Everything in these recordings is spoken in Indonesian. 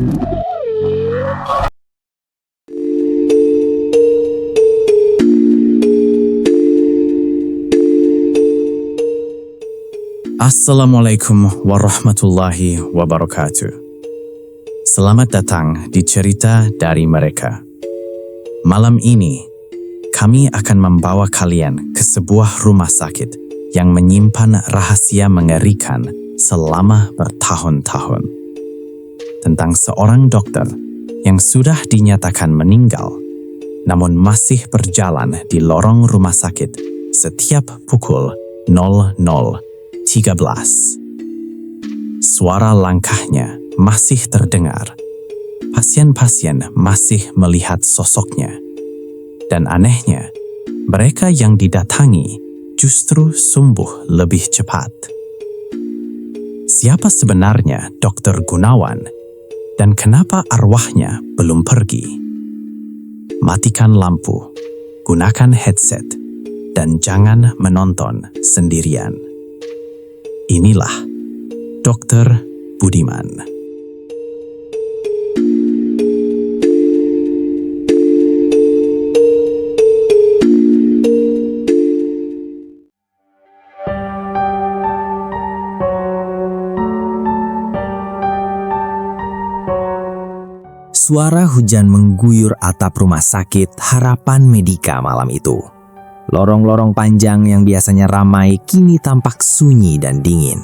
Assalamualaikum warahmatullahi wabarakatuh. Selamat datang di Cerita dari Mereka. Malam ini, kami akan membawa kalian ke sebuah rumah sakit yang menyimpan rahasia mengerikan selama bertahun-tahun. Tentang seorang dokter yang sudah dinyatakan meninggal, namun masih berjalan di lorong rumah sakit setiap pukul 00.13. Suara langkahnya masih terdengar. Pasien-pasien masih melihat sosoknya. Dan anehnya, mereka yang didatangi justru sembuh lebih cepat. Siapa sebenarnya Dr. Gunawan dan kenapa arwahnya belum pergi? Matikan lampu, gunakan headset, dan jangan menonton sendirian. Inilah Dr. Budiman. Suara hujan mengguyur atap rumah sakit Harapan Medika malam itu. Lorong-lorong panjang yang biasanya ramai kini tampak sunyi dan dingin.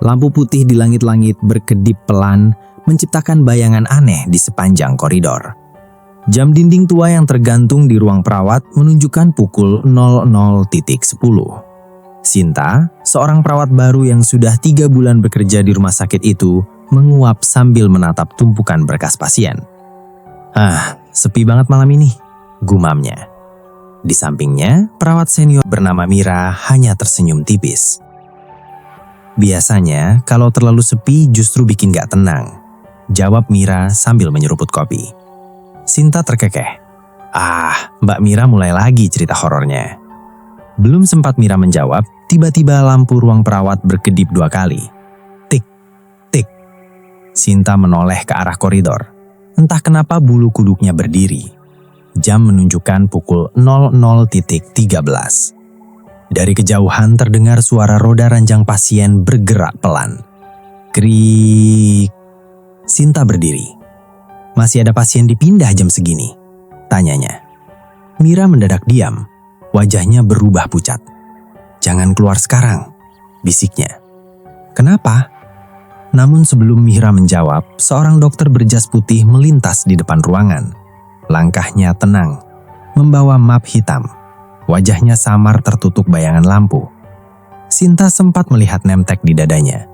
Lampu putih di langit-langit berkedip pelan menciptakan bayangan aneh di sepanjang koridor. Jam dinding tua yang tergantung di ruang perawat menunjukkan pukul 00.10. Sinta, seorang perawat baru yang sudah 3 bulan bekerja di rumah sakit itu, menguap sambil menatap tumpukan berkas pasien. Sepi banget malam ini, gumamnya. Di sampingnya, perawat senior bernama Mira hanya tersenyum tipis. Biasanya, kalau terlalu sepi justru bikin gak tenang, jawab Mira sambil menyeruput kopi. Sinta terkekeh. Mbak Mira mulai lagi cerita horornya. Belum sempat Mira menjawab, tiba-tiba lampu ruang perawat berkedip 2 kali. Tik, tik. Sinta menoleh ke arah koridor. Entah kenapa bulu kuduknya berdiri. Jam menunjukkan pukul 00.13. Dari kejauhan terdengar suara roda ranjang pasien bergerak pelan. Krik. Sinta berdiri. Masih ada pasien dipindah jam segini? Tanyanya. Mira mendadak diam. Wajahnya berubah pucat. Jangan keluar sekarang, bisiknya. Kenapa? Namun sebelum Mira menjawab, seorang dokter berjas putih melintas di depan ruangan. Langkahnya tenang, membawa map hitam. Wajahnya samar tertutup bayangan lampu. Sinta sempat melihat nemtek di dadanya.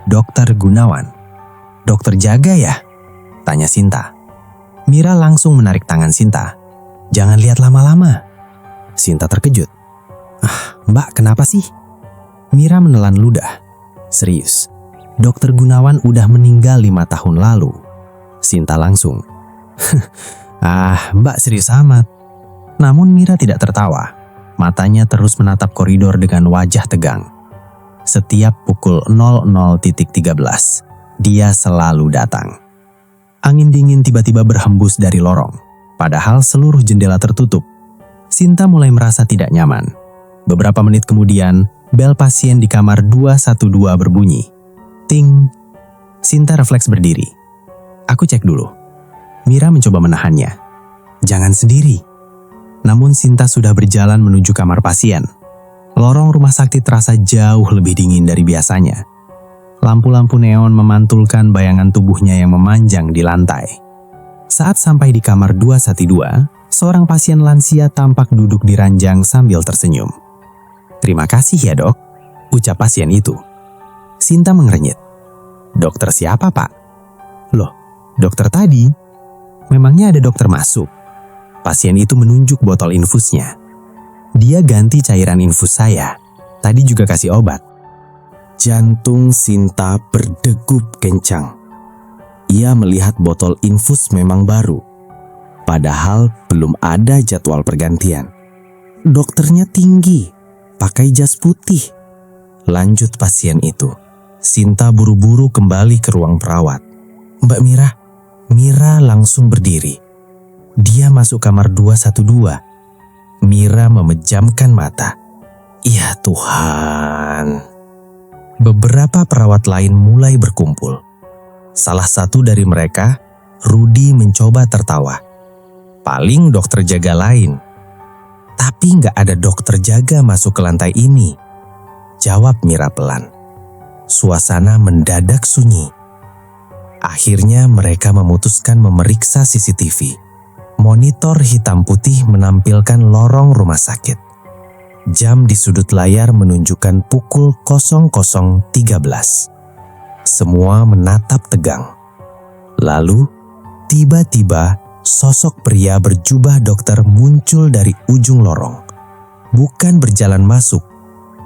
Dr. Gunawan. Dokter jaga ya? Tanya Sinta. Mira langsung menarik tangan Sinta. Jangan lihat lama-lama. Sinta terkejut. Mbak kenapa sih? Mira menelan ludah. Serius, Dr. Gunawan udah meninggal 5 tahun lalu. Sinta langsung. Mbak serius amat. Namun Mira tidak tertawa. Matanya terus menatap koridor dengan wajah tegang. Setiap pukul 00.13, dia selalu datang. Angin dingin tiba-tiba berhembus dari lorong. Padahal seluruh jendela tertutup. Sinta mulai merasa tidak nyaman. Beberapa menit kemudian, bel pasien di kamar 212 berbunyi. Ting. Sinta refleks berdiri. Aku cek dulu. Mira mencoba menahannya. Jangan sendiri. Namun Sinta sudah berjalan menuju kamar pasien. Lorong rumah sakit terasa jauh lebih dingin dari biasanya. Lampu-lampu neon memantulkan bayangan tubuhnya yang memanjang di lantai. Saat sampai di kamar 212, seorang pasien lansia tampak duduk di ranjang sambil tersenyum. Terima kasih ya dok, ucap pasien itu. Sinta mengerenyit. Dokter siapa pak? Loh, dokter tadi. Memangnya ada dokter masuk? Pasien itu menunjuk botol infusnya. Dia ganti cairan infus saya. Tadi juga kasih obat. Jantung Sinta berdegup kencang. Ia melihat botol infus memang baru. Padahal belum ada jadwal pergantian. Dokternya tinggi, pakai jas putih. Lanjut pasien itu. Sinta buru-buru kembali ke ruang perawat. Mbak Mira, Mira langsung berdiri. Dia masuk kamar 212. Mira memejamkan mata. Ya Tuhan. Beberapa perawat lain mulai berkumpul. Salah satu dari mereka, Rudy, mencoba tertawa. Paling dokter jaga lain. Tapi nggak ada dokter jaga masuk ke lantai ini, jawab Mira pelan. Suasana mendadak sunyi. Akhirnya mereka memutuskan memeriksa CCTV. Monitor hitam putih menampilkan lorong rumah sakit. Jam di sudut layar menunjukkan pukul 00.13. Semua menatap tegang. Lalu, tiba-tiba sosok pria berjubah dokter muncul dari ujung lorong. Bukan berjalan masuk,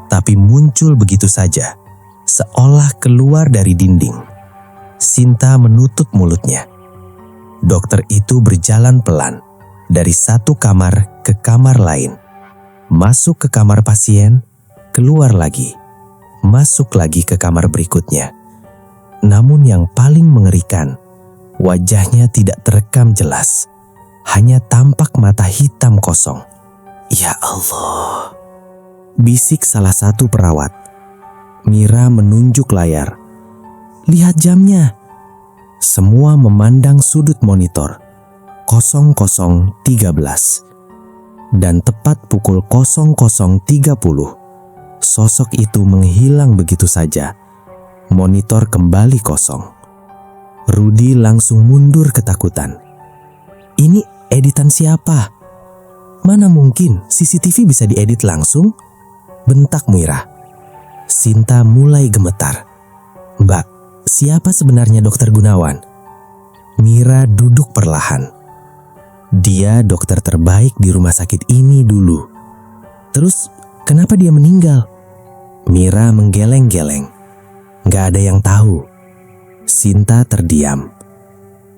tapi muncul begitu saja, seolah keluar dari dinding. Sinta menutup mulutnya. Dokter itu berjalan pelan dari satu kamar ke kamar lain. Masuk ke kamar pasien, keluar lagi. Masuk lagi ke kamar berikutnya. Namun yang paling mengerikan, wajahnya tidak terekam jelas. Hanya tampak mata hitam kosong. Ya Allah, bisik salah satu perawat. Mira menunjuk layar. Lihat jamnya. Semua memandang sudut monitor. 00.13. Dan tepat pukul 00.30, sosok itu menghilang begitu saja. Monitor kembali kosong. Rudy langsung mundur ketakutan. Ini editan siapa? Mana mungkin CCTV bisa diedit langsung? Bentak Mira. Sinta mulai gemetar. Mbak, siapa sebenarnya Dokter Gunawan? Mira duduk perlahan. Dia dokter terbaik di rumah sakit ini dulu. Terus kenapa dia meninggal? Mira menggeleng-geleng. Gak ada yang tahu. Sinta terdiam.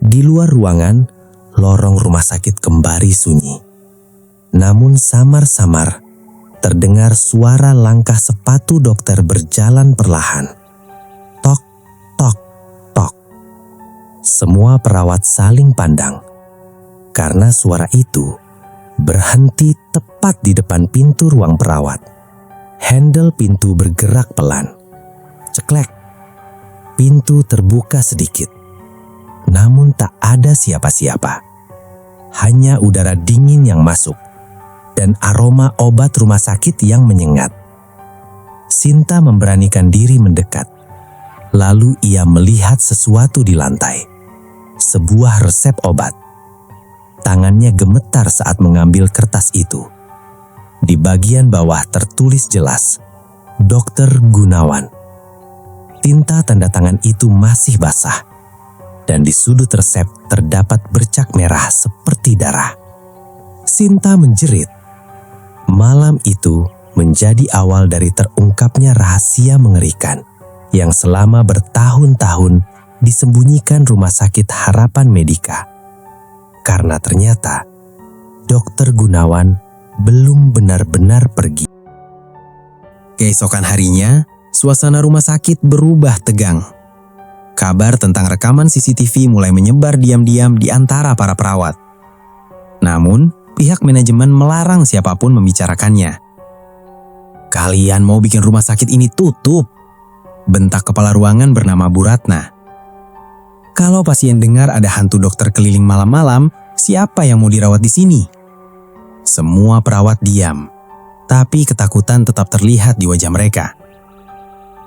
Di luar ruangan, lorong rumah sakit kembali sunyi. Namun samar-samar terdengar suara langkah sepatu dokter berjalan perlahan. Tok, tok, tok. Semua perawat saling pandang. Karena suara itu berhenti tepat di depan pintu ruang perawat. Handle pintu bergerak pelan. Ceklek. Pintu terbuka sedikit. Namun tak ada siapa-siapa. Hanya udara dingin yang masuk dan aroma obat rumah sakit yang menyengat. Sinta memberanikan diri mendekat. Lalu ia melihat sesuatu di lantai. Sebuah resep obat. Tangannya gemetar saat mengambil kertas itu. Di bagian bawah tertulis jelas, Dokter Gunawan. Tinta tanda tangan itu masih basah, dan di sudut resep terdapat bercak merah seperti darah. Sinta menjerit. Malam itu menjadi awal dari terungkapnya rahasia mengerikan yang selama bertahun-tahun disembunyikan Rumah Sakit Harapan Medika. Karena ternyata Dokter Gunawan belum benar-benar pergi. Keesokan harinya, suasana rumah sakit berubah tegang. Kabar tentang rekaman CCTV mulai menyebar diam-diam di antara para perawat. Namun, pihak manajemen melarang siapapun membicarakannya. Kalian mau bikin rumah sakit ini tutup? Bentak kepala ruangan bernama Bu Ratna. Kalau pasien dengar ada hantu dokter keliling malam-malam, siapa yang mau dirawat di sini? Semua perawat diam, tapi ketakutan tetap terlihat di wajah mereka.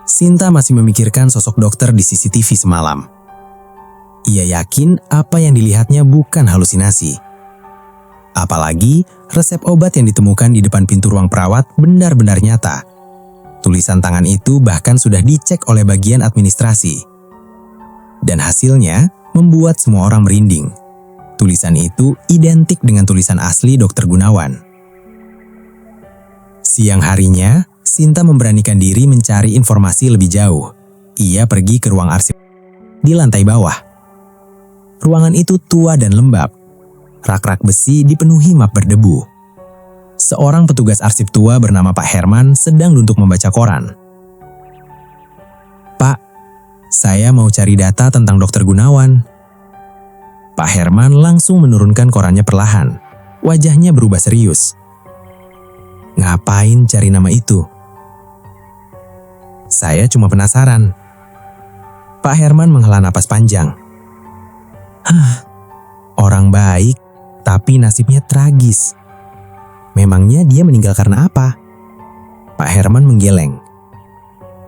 Sinta masih memikirkan sosok dokter di CCTV semalam. Ia yakin apa yang dilihatnya bukan halusinasi. Apalagi resep obat yang ditemukan di depan pintu ruang perawat benar-benar nyata. Tulisan tangan itu bahkan sudah dicek oleh bagian administrasi. Dan hasilnya membuat semua orang merinding. Tulisan itu identik dengan tulisan asli Dokter Gunawan. Siang harinya, Sinta memberanikan diri mencari informasi lebih jauh. Ia pergi ke ruang arsip di lantai bawah. Ruangan itu tua dan lembab. Rak-rak besi dipenuhi map berdebu. Seorang petugas arsip tua bernama Pak Herman sedang duduk membaca koran. Pak, saya mau cari data tentang Dokter Gunawan. Pak Herman langsung menurunkan korannya perlahan. Wajahnya berubah serius. Ngapain cari nama itu? Saya cuma penasaran. Pak Herman menghela napas panjang. Orang baik, tapi nasibnya tragis. Memangnya dia meninggal karena apa? Pak Herman menggeleng.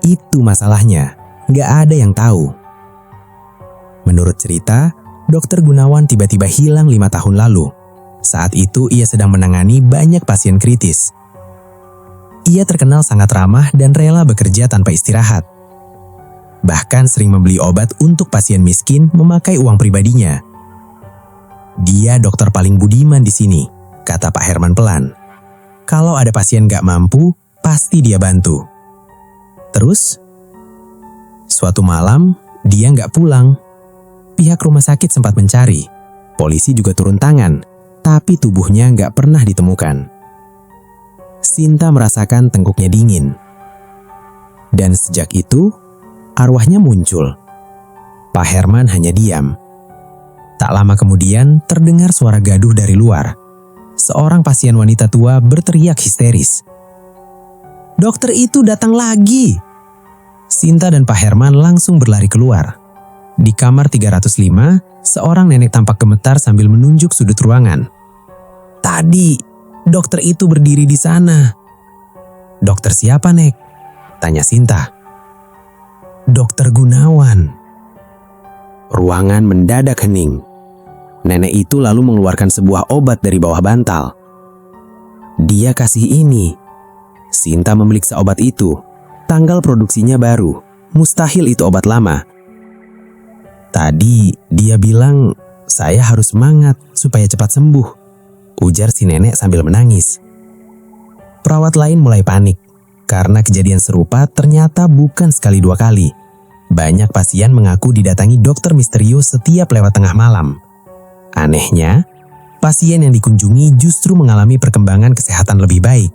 Itu masalahnya, gak ada yang tahu. Menurut cerita, Dr. Gunawan tiba-tiba hilang 5 tahun lalu. Saat itu ia sedang menangani banyak pasien kritis. Ia terkenal sangat ramah dan rela bekerja tanpa istirahat. Bahkan sering membeli obat untuk pasien miskin memakai uang pribadinya. Dia dokter paling budiman di sini, kata Pak Herman pelan. Kalau ada pasien gak mampu, pasti dia bantu. Terus, suatu malam dia gak pulang. Pihak rumah sakit sempat mencari. Polisi juga turun tangan, tapi tubuhnya gak pernah ditemukan. Sinta merasakan tengkuknya dingin. Dan sejak itu, arwahnya muncul. Pak Herman hanya diam. Tak lama kemudian terdengar suara gaduh dari luar. Seorang pasien wanita tua berteriak histeris. Dokter itu datang lagi. Sinta dan Pak Herman langsung berlari keluar. Di kamar 305, seorang nenek tampak gemetar sambil menunjuk sudut ruangan. Tadi, dokter itu berdiri di sana. Dokter siapa, Nek? Tanya Sinta. Dokter Gunawan. Ruangan mendadak hening. Nenek itu lalu mengeluarkan sebuah obat dari bawah bantal. Dia kasih ini. Sinta memeriksa obat itu. Tanggal produksinya baru. Mustahil itu obat lama. Tadi dia bilang saya harus semangat supaya cepat sembuh, ujar si nenek sambil menangis. Perawat lain mulai panik karena kejadian serupa ternyata bukan sekali 2 kali. Banyak pasien mengaku didatangi dokter misterius setiap lewat tengah malam. Anehnya, pasien yang dikunjungi justru mengalami perkembangan kesehatan lebih baik.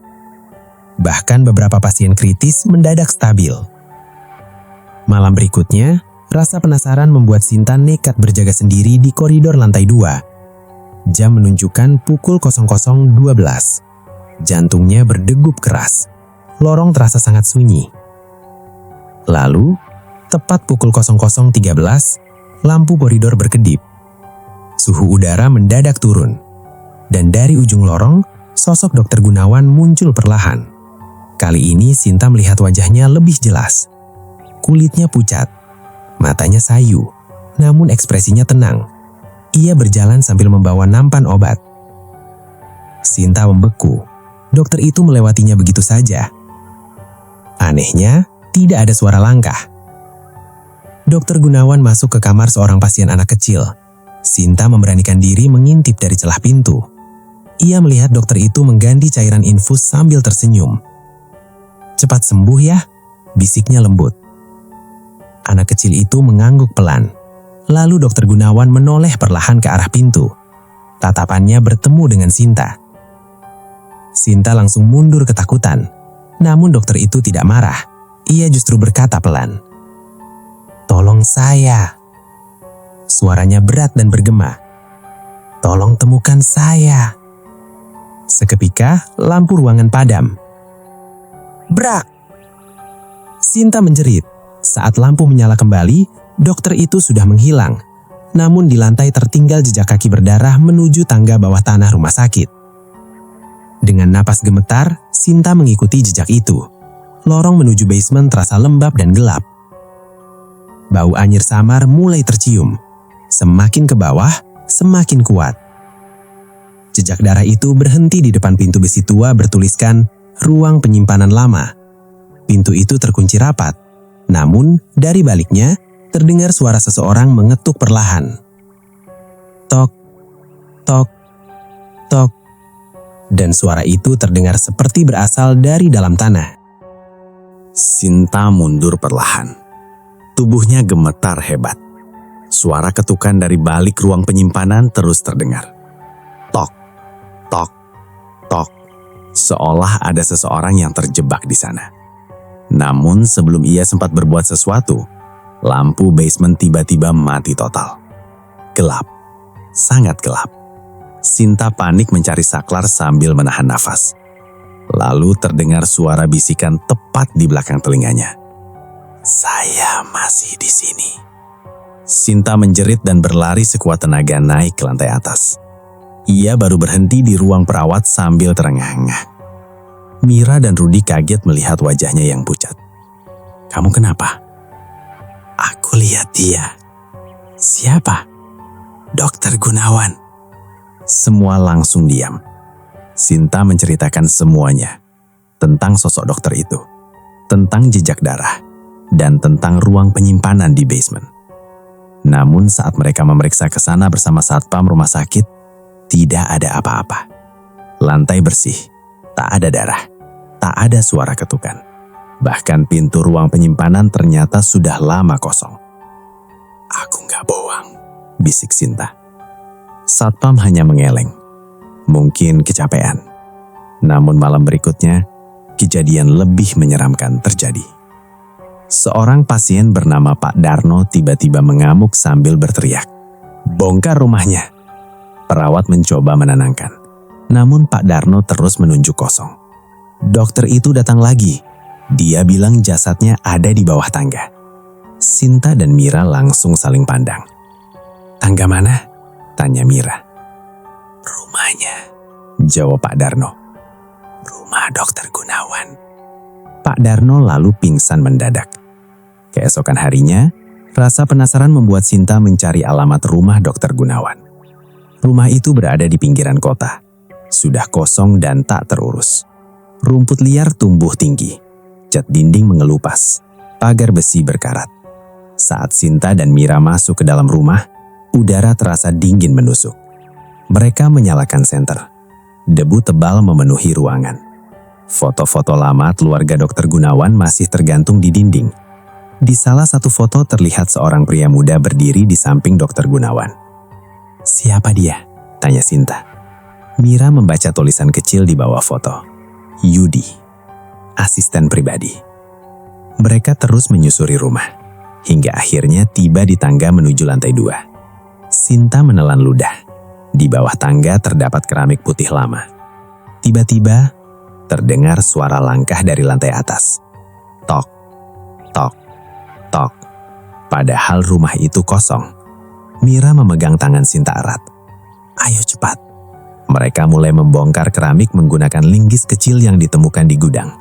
Bahkan beberapa pasien kritis mendadak stabil. Malam berikutnya, rasa penasaran membuat Sinta nekat berjaga sendiri di koridor lantai 2. Jam menunjukkan pukul 00.12. Jantungnya berdegup keras. Lorong terasa sangat sunyi. Lalu, tepat pukul 00.13, lampu koridor berkedip. Suhu udara mendadak turun. Dan dari ujung lorong, sosok Dr. Gunawan muncul perlahan. Kali ini Sinta melihat wajahnya lebih jelas. Kulitnya pucat. Matanya sayu, namun ekspresinya tenang. Ia berjalan sambil membawa nampan obat. Sinta membeku. Dokter itu melewatinya begitu saja. Anehnya, tidak ada suara langkah. Dokter Gunawan masuk ke kamar seorang pasien anak kecil. Sinta memberanikan diri mengintip dari celah pintu. Ia melihat dokter itu mengganti cairan infus sambil tersenyum. Cepat sembuh ya, bisiknya lembut. Anak kecil itu mengangguk pelan. Lalu Dr. Gunawan menoleh perlahan ke arah pintu. Tatapannya bertemu dengan Sinta. Sinta langsung mundur ketakutan. Namun dokter itu tidak marah. Ia justru berkata pelan. Tolong saya. Suaranya berat dan bergema. Tolong temukan saya. Seketika lampu ruangan padam. Brak! Sinta menjerit. Saat lampu menyala kembali, dokter itu sudah menghilang. Namun di lantai tertinggal jejak kaki berdarah menuju tangga bawah tanah rumah sakit. Dengan napas gemetar, Sinta mengikuti jejak itu. Lorong menuju basement terasa lembab dan gelap. Bau anyir samar mulai tercium. Semakin ke bawah, semakin kuat. Jejak darah itu berhenti di depan pintu besi tua bertuliskan ruang penyimpanan lama. Pintu itu terkunci rapat. Namun, dari baliknya, terdengar suara seseorang mengetuk perlahan. Tok, tok, tok. Dan suara itu terdengar seperti berasal dari dalam tanah. Sinta mundur perlahan. Tubuhnya gemetar hebat. Suara ketukan dari balik ruang penyimpanan terus terdengar. Tok, tok, tok. Seolah ada seseorang yang terjebak di sana. Namun sebelum ia sempat berbuat sesuatu, lampu basement tiba-tiba mati total. Gelap. sangat gelap. Sinta panik mencari saklar sambil menahan nafas. Lalu terdengar suara bisikan tepat di belakang telinganya. "Saya masih di sini." Sinta menjerit dan berlari sekuat tenaga naik ke lantai atas. Ia baru berhenti di ruang perawat sambil terengah-engah. Mira dan Rudi kaget melihat wajahnya yang pucat. "Kamu kenapa?" "Aku lihat dia." "Siapa?" "Dokter Gunawan." Semua langsung diam. Sinta menceritakan semuanya tentang sosok dokter itu, tentang jejak darah, dan tentang ruang penyimpanan di basement. Namun saat mereka memeriksa ke sana bersama satpam rumah sakit, tidak ada apa-apa. Lantai bersih, tak ada darah, tak ada suara ketukan. Bahkan pintu ruang penyimpanan ternyata sudah lama kosong. "Aku nggak bohong," bisik Sinta. Satpam hanya mengeleng, mungkin kecapean. Namun malam berikutnya, kejadian lebih menyeramkan terjadi. Seorang pasien bernama Pak Darno tiba-tiba mengamuk sambil berteriak, "Bongkar rumahnya!" Perawat mencoba menenangkan, namun Pak Darno terus menunjuk kosong. Dokter itu datang lagi. Dia bilang jasadnya ada di bawah tangga. Sinta dan Mira langsung saling pandang. "Tangga mana?" tanya Mira. "Rumahnya," jawab Pak Darno. "Rumah Dokter Gunawan." Pak Darno lalu pingsan mendadak. Keesokan harinya, rasa penasaran membuat Sinta mencari alamat rumah Dokter Gunawan. Rumah itu berada di pinggiran kota, sudah kosong dan tak terurus. Rumput liar tumbuh tinggi, cat dinding mengelupas, pagar besi berkarat. Saat Sinta dan Mira masuk ke dalam rumah, udara terasa dingin menusuk. Mereka menyalakan senter. Debu tebal memenuhi ruangan. Foto-foto lama keluarga Dokter Gunawan masih tergantung di dinding. Di salah satu foto terlihat seorang pria muda berdiri di samping Dokter Gunawan. "Siapa dia?" tanya Sinta. Mira membaca tulisan kecil di bawah foto. "Yudi, asisten pribadi." Mereka terus menyusuri rumah, hingga akhirnya tiba di tangga menuju lantai 2. Sinta menelan ludah. Di bawah tangga terdapat keramik putih lama. Tiba-tiba, terdengar suara langkah dari lantai atas. Tok, tok, tok. Padahal rumah itu kosong. Mira memegang tangan Sinta erat. "Ayo cepat." Mereka mulai membongkar keramik menggunakan linggis kecil yang ditemukan di gudang.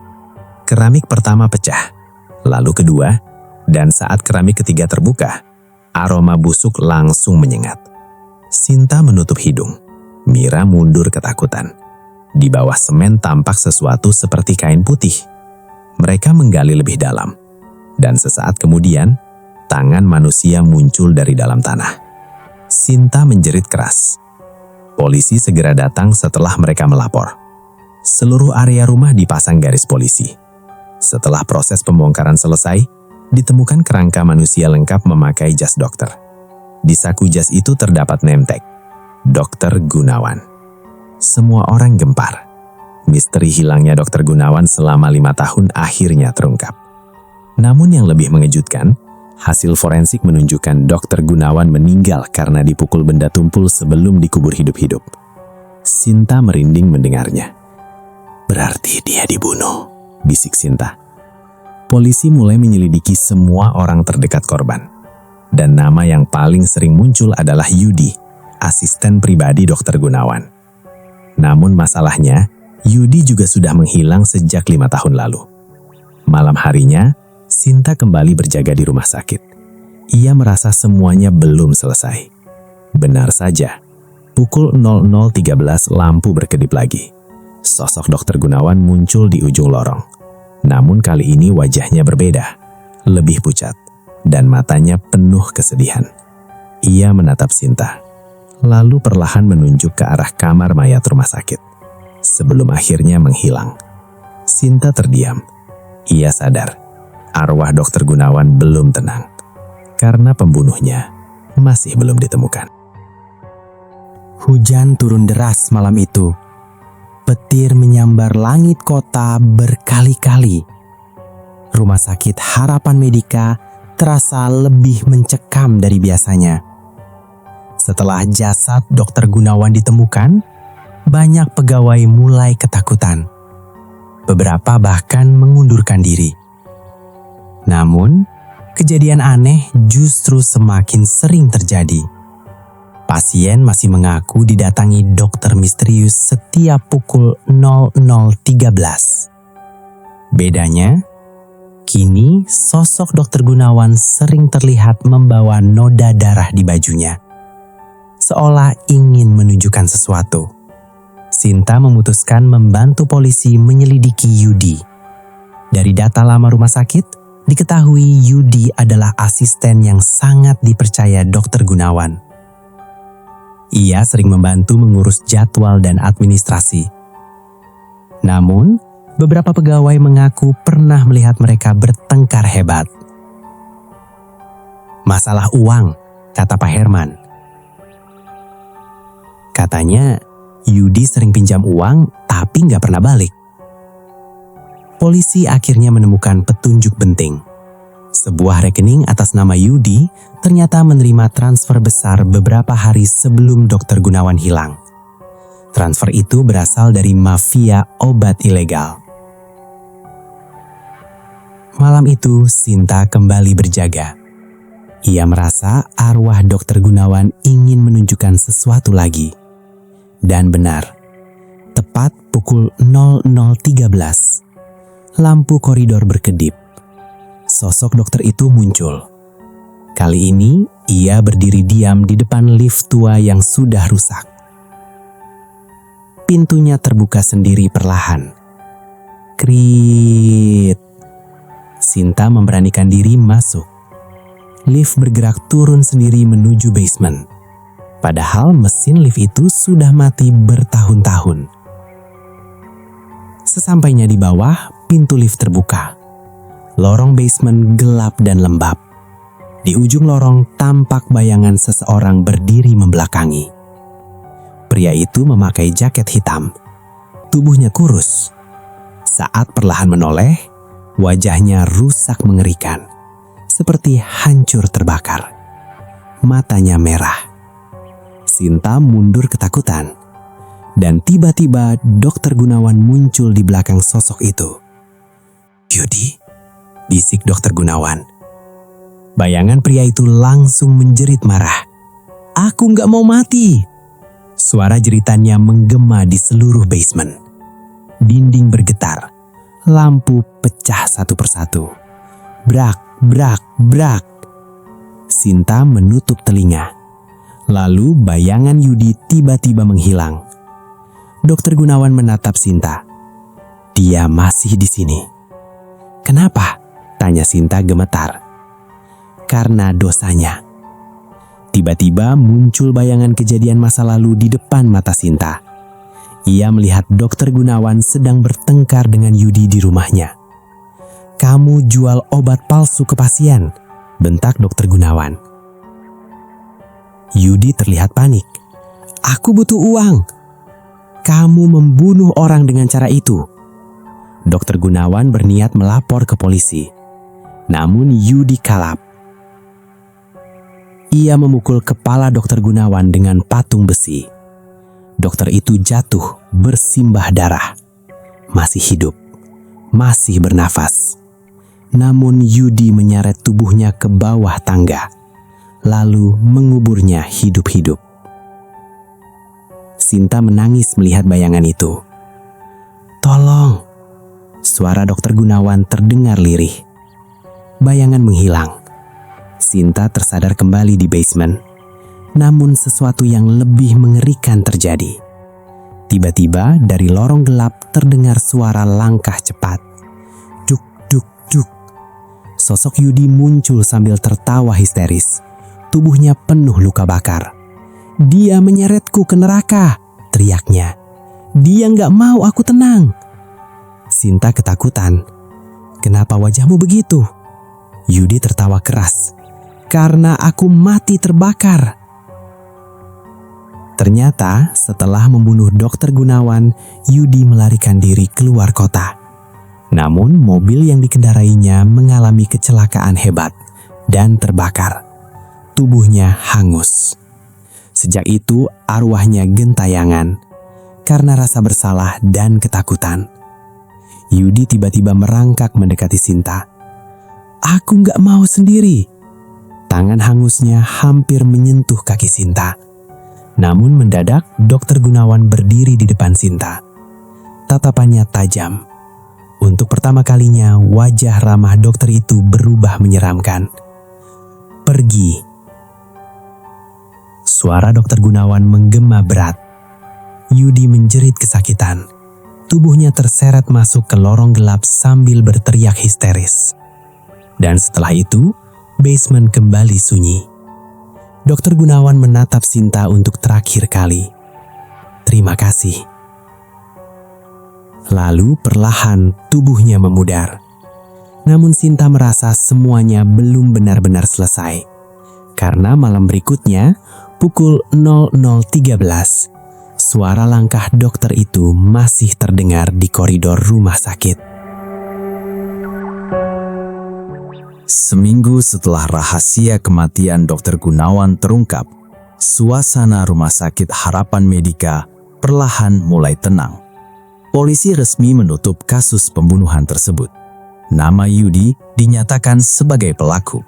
Keramik pertama pecah, lalu kedua, dan saat keramik ketiga terbuka, aroma busuk langsung menyengat. Sinta menutup hidung. Mira mundur ketakutan. Di bawah semen tampak sesuatu seperti kain putih. Mereka menggali lebih dalam. Dan sesaat kemudian, tangan manusia muncul dari dalam tanah. Sinta menjerit keras. Polisi segera datang setelah mereka melapor. Seluruh area rumah dipasang garis polisi. Setelah proses pembongkaran selesai, ditemukan kerangka manusia lengkap memakai jas dokter. Di saku jas itu terdapat name tag, Dokter Gunawan. Semua orang gempar. Misteri hilangnya Dokter Gunawan selama 5 tahun akhirnya terungkap. Namun yang lebih mengejutkan, hasil forensik menunjukkan Dokter Gunawan meninggal karena dipukul benda tumpul sebelum dikubur hidup-hidup. Sinta merinding mendengarnya. "Berarti dia dibunuh," bisik Sinta. Polisi mulai menyelidiki semua orang terdekat korban. Dan nama yang paling sering muncul adalah Yudi, asisten pribadi Dokter Gunawan. Namun masalahnya, Yudi juga sudah menghilang sejak 5 tahun lalu. Malam harinya, Sinta kembali berjaga di rumah sakit. Ia merasa semuanya belum selesai. Benar saja, pukul 00.13 lampu berkedip lagi. Sosok Dokter Gunawan muncul di ujung lorong. Namun kali ini wajahnya berbeda, lebih pucat, dan matanya penuh kesedihan. Ia menatap Sinta, lalu perlahan menunjuk ke arah kamar mayat rumah sakit, sebelum akhirnya menghilang. Sinta terdiam. Ia sadar, arwah Dokter Gunawan belum tenang, karena pembunuhnya masih belum ditemukan. Hujan turun deras malam itu. Petir menyambar langit kota berkali-kali. Rumah sakit Harapan Medika terasa lebih mencekam dari biasanya. Setelah jasad Dr. Gunawan ditemukan, banyak pegawai mulai ketakutan. Beberapa bahkan mengundurkan diri. Namun, kejadian aneh justru semakin sering terjadi. Pasien masih mengaku didatangi dokter misterius setiap pukul 00.13. Bedanya, kini sosok Dr. Gunawan sering terlihat membawa noda darah di bajunya, seolah ingin menunjukkan sesuatu. Sinta memutuskan membantu polisi menyelidiki Yudi. Dari data lama rumah sakit, diketahui Yudi adalah asisten yang sangat dipercaya Dr. Gunawan. Ia sering membantu mengurus jadwal dan administrasi. Namun, beberapa pegawai mengaku pernah melihat mereka bertengkar hebat. Masalah uang, kata Pak Herman. Katanya, Yudi sering pinjam uang tapi nggak pernah balik. Polisi akhirnya menemukan petunjuk penting. Sebuah rekening atas nama Yudi ternyata menerima transfer besar beberapa hari sebelum Dr. Gunawan hilang. Transfer itu berasal dari mafia obat ilegal. Malam itu, Sinta kembali berjaga. Ia merasa arwah Dr. Gunawan ingin menunjukkan sesuatu lagi. Dan benar, tepat pukul 00.13, lampu koridor berkedip. Sosok dokter itu muncul. Kali ini, ia berdiri diam di depan lift tua yang sudah rusak. Pintunya terbuka sendiri perlahan. Krit. Sinta memberanikan diri masuk. Lift bergerak turun sendiri menuju basement. Padahal mesin lift itu sudah mati bertahun-tahun. Sesampainya di bawah, pintu lift terbuka. Lorong basement gelap dan lembab. Di ujung lorong tampak bayangan seseorang berdiri membelakangi. Pria itu memakai jaket hitam. Tubuhnya kurus. Saat perlahan menoleh, wajahnya rusak mengerikan. Seperti hancur terbakar. Matanya merah. Sinta mundur ketakutan. Dan tiba-tiba Dr. Gunawan muncul di belakang sosok itu. "Yudi," bisik Dr. Gunawan. Bayangan pria itu langsung menjerit marah. "Aku nggak mau mati!" Suara jeritannya menggema di seluruh basement. Dinding bergetar. Lampu pecah satu persatu. Brak, brak, brak. Sinta menutup telinga. Lalu bayangan Yudi tiba-tiba menghilang. Dr. Gunawan menatap Sinta. "Dia masih di sini." "Kenapa?" tanya Sinta gemetar. "Karena dosanya." Tiba-tiba muncul bayangan kejadian masa lalu di depan mata Sinta. Ia melihat Dr. Gunawan sedang bertengkar dengan Yudi di rumahnya. "Kamu jual obat palsu ke pasien," bentak Dr. Gunawan. Yudi terlihat panik. "Aku butuh uang." "Kamu membunuh orang dengan cara itu." Dr. Gunawan berniat melapor ke polisi. Namun Yudi kalap. Ia memukul kepala Dr. Gunawan dengan patung besi. Dokter itu jatuh bersimbah darah. Masih hidup, masih bernafas. Namun Yudi menyeret tubuhnya ke bawah tangga, lalu menguburnya hidup-hidup. Sinta menangis melihat bayangan itu. "Tolong!" Suara Dr. Gunawan terdengar lirih. Bayangan menghilang. Sinta tersadar kembali di basement. Namun sesuatu yang lebih mengerikan terjadi. Tiba-tiba dari lorong gelap terdengar suara langkah cepat. Duk, duk, duk. Sosok Yudi muncul sambil tertawa histeris. Tubuhnya penuh luka bakar. "Dia menyeretku ke neraka," teriaknya. "Dia nggak mau aku tenang." Sinta ketakutan. "Kenapa wajahmu begitu?" Yudi tertawa keras. "Karena aku mati terbakar." Ternyata setelah membunuh Dr. Gunawan, Yudi melarikan diri keluar kota. Namun mobil yang dikendarainya mengalami kecelakaan hebat dan terbakar. Tubuhnya hangus. Sejak itu arwahnya gentayangan karena rasa bersalah dan ketakutan. Yudi tiba-tiba merangkak mendekati Sinta. "Aku gak mau sendiri." Tangan hangusnya hampir menyentuh kaki Sinta. Namun mendadak Dokter Gunawan berdiri di depan Sinta. Tatapannya tajam. Untuk pertama kalinya wajah ramah dokter itu berubah menyeramkan. "Pergi." Suara Dokter Gunawan menggema berat. Yudi menjerit kesakitan. Tubuhnya terseret masuk ke lorong gelap sambil berteriak histeris. Dan setelah itu, basement kembali sunyi. Dokter Gunawan menatap Sinta untuk terakhir kali. "Terima kasih." Lalu perlahan tubuhnya memudar. Namun Sinta merasa semuanya belum benar-benar selesai. Karena malam berikutnya, pukul 00.13, suara langkah dokter itu masih terdengar di koridor rumah sakit. Seminggu setelah rahasia kematian Dr. Gunawan terungkap, suasana Rumah Sakit Harapan Medika perlahan mulai tenang. Polisi resmi menutup kasus pembunuhan tersebut. Nama Yudi dinyatakan sebagai pelaku.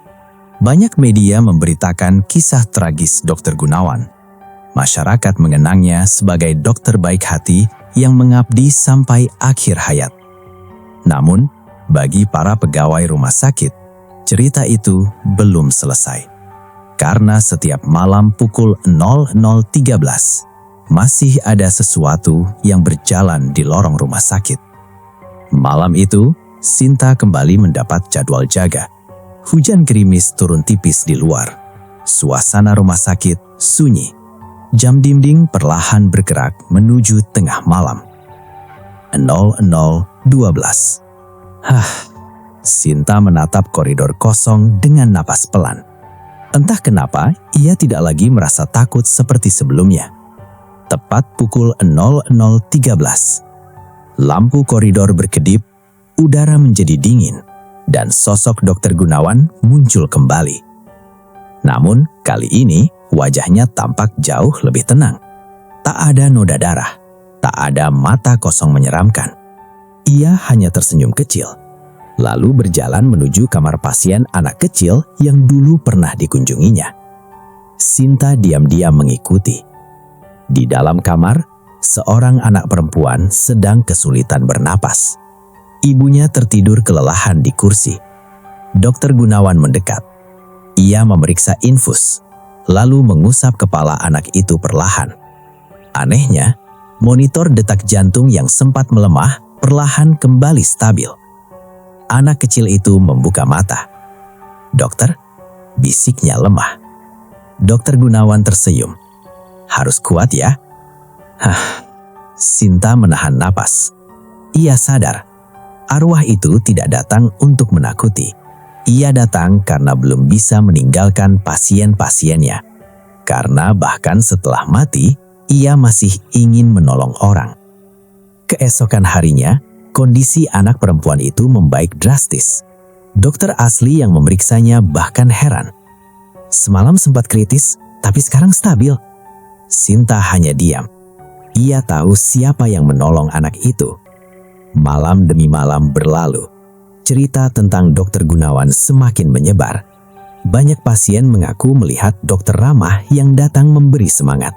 Banyak media memberitakan kisah tragis Dr. Gunawan. Masyarakat mengenangnya sebagai dokter baik hati yang mengabdi sampai akhir hayat. Namun, bagi para pegawai rumah sakit, cerita itu belum selesai. Karena setiap malam pukul 00.13, masih ada sesuatu yang berjalan di lorong rumah sakit. Malam itu, Sinta kembali mendapat jadwal jaga. Hujan gerimis turun tipis di luar. Suasana rumah sakit sunyi. Jam dinding perlahan bergerak menuju tengah malam. 00.12. Sinta menatap koridor kosong dengan napas pelan. Entah kenapa, ia tidak lagi merasa takut seperti sebelumnya. Tepat pukul 00.13, lampu koridor berkedip, udara menjadi dingin, dan sosok Dokter Gunawan muncul kembali. Namun, kali ini wajahnya tampak jauh lebih tenang. Tak ada noda darah, tak ada mata kosong menyeramkan. Ia hanya tersenyum kecil, lalu berjalan menuju kamar pasien anak kecil yang dulu pernah dikunjunginya. Sinta diam-diam mengikuti. Di dalam kamar, seorang anak perempuan sedang kesulitan bernapas. Ibunya tertidur kelelahan di kursi. Dokter Gunawan mendekat. Ia memeriksa infus, lalu mengusap kepala anak itu perlahan. Anehnya, monitor detak jantung yang sempat melemah perlahan kembali stabil. Anak kecil itu membuka mata. "Dokter," bisiknya lemah. Dokter Gunawan tersenyum. "Harus kuat ya." Sinta menahan napas. Ia sadar, arwah itu tidak datang untuk menakuti. Ia datang karena belum bisa meninggalkan pasien-pasiennya. Karena bahkan setelah mati, ia masih ingin menolong orang. Keesokan harinya, kondisi anak perempuan itu membaik drastis. Dokter asli yang memeriksanya bahkan heran. "Semalam sempat kritis, tapi sekarang stabil." Sinta hanya diam. Ia tahu siapa yang menolong anak itu. Malam demi malam berlalu. Cerita tentang Dokter Gunawan semakin menyebar. Banyak pasien mengaku melihat dokter ramah yang datang memberi semangat.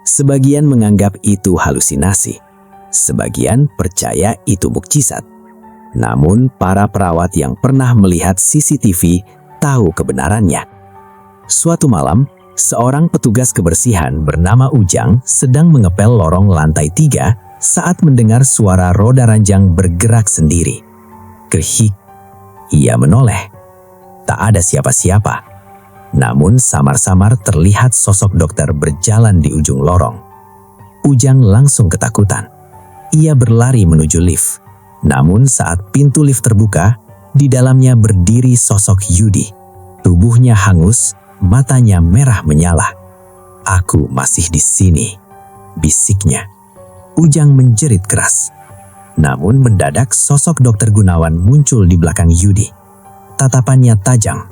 Sebagian menganggap itu halusinasi. Sebagian percaya itu mukjizat. Namun para perawat yang pernah melihat CCTV tahu kebenarannya. Suatu malam, seorang petugas kebersihan bernama Ujang sedang mengepel lorong lantai 3 saat mendengar suara roda ranjang bergerak sendiri. Kerhik, ia menoleh. Tak ada siapa-siapa. Namun samar-samar terlihat sosok dokter berjalan di ujung lorong. Ujang langsung ketakutan. Ia berlari menuju lift. Namun saat pintu lift terbuka, di dalamnya berdiri sosok Yudi. Tubuhnya hangus, matanya merah menyala. "Aku masih di sini," bisiknya. Ujang menjerit keras. Namun mendadak sosok Dokter Gunawan muncul di belakang Yudi. Tatapannya tajam.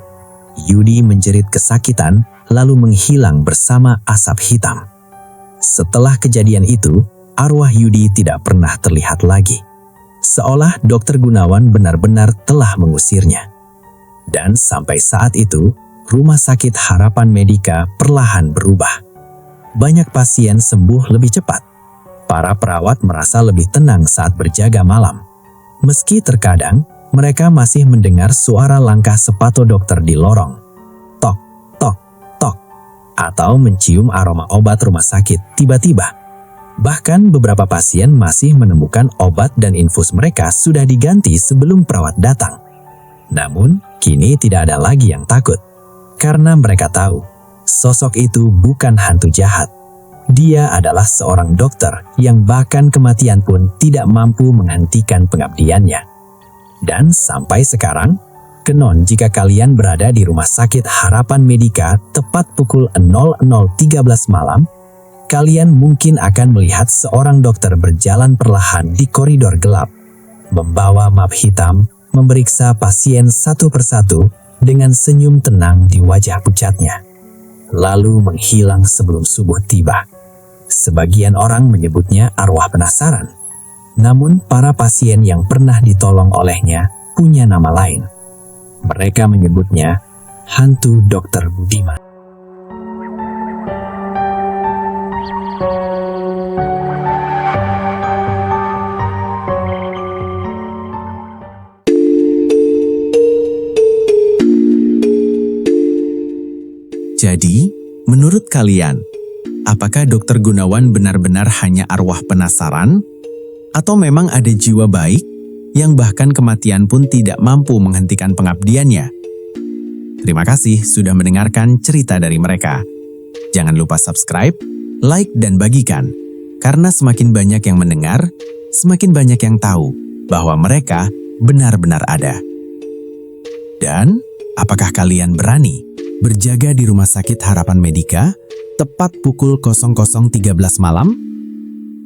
Yudi menjerit kesakitan lalu menghilang bersama asap hitam. Setelah kejadian itu, arwah Yudi tidak pernah terlihat lagi. Seolah Dr. Gunawan benar-benar telah mengusirnya. Dan sampai saat itu, Rumah Sakit Harapan Medika perlahan berubah. Banyak pasien sembuh lebih cepat. Para perawat merasa lebih tenang saat berjaga malam. Meski terkadang, mereka masih mendengar suara langkah sepatu dokter di lorong. Tok, tok, tok. Atau mencium aroma obat rumah sakit tiba-tiba. Bahkan beberapa pasien masih menemukan obat dan infus mereka sudah diganti sebelum perawat datang. Namun, kini tidak ada lagi yang takut. Karena mereka tahu, sosok itu bukan hantu jahat. Dia adalah seorang dokter yang bahkan kematian pun tidak mampu menghentikan pengabdiannya. Dan sampai sekarang, kenon jika kalian berada di Rumah Sakit Harapan Medika tepat pukul 00.13 malam, kalian mungkin akan melihat seorang dokter berjalan perlahan di koridor gelap, membawa map hitam, memeriksa pasien satu persatu dengan senyum tenang di wajah pucatnya, lalu menghilang sebelum subuh tiba. Sebagian orang menyebutnya arwah penasaran, namun para pasien yang pernah ditolong olehnya punya nama lain. Mereka menyebutnya hantu Dr. Budiman. Jadi, menurut kalian, apakah Dr. Gunawan benar-benar hanya arwah penasaran? Atau memang ada jiwa baik yang bahkan kematian pun tidak mampu menghentikan pengabdiannya? Terima kasih sudah mendengarkan cerita dari mereka. Jangan lupa subscribe, like, dan bagikan. Karena semakin banyak yang mendengar, semakin banyak yang tahu bahwa mereka benar-benar ada. Dan, apakah kalian berani berjaga di Rumah Sakit Harapan Medika tepat pukul 00.13 malam?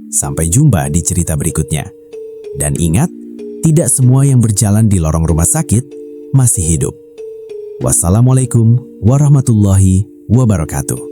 Sampai jumpa di cerita berikutnya. Dan ingat, tidak semua yang berjalan di lorong rumah sakit masih hidup. Wassalamualaikum warahmatullahi wabarakatuh.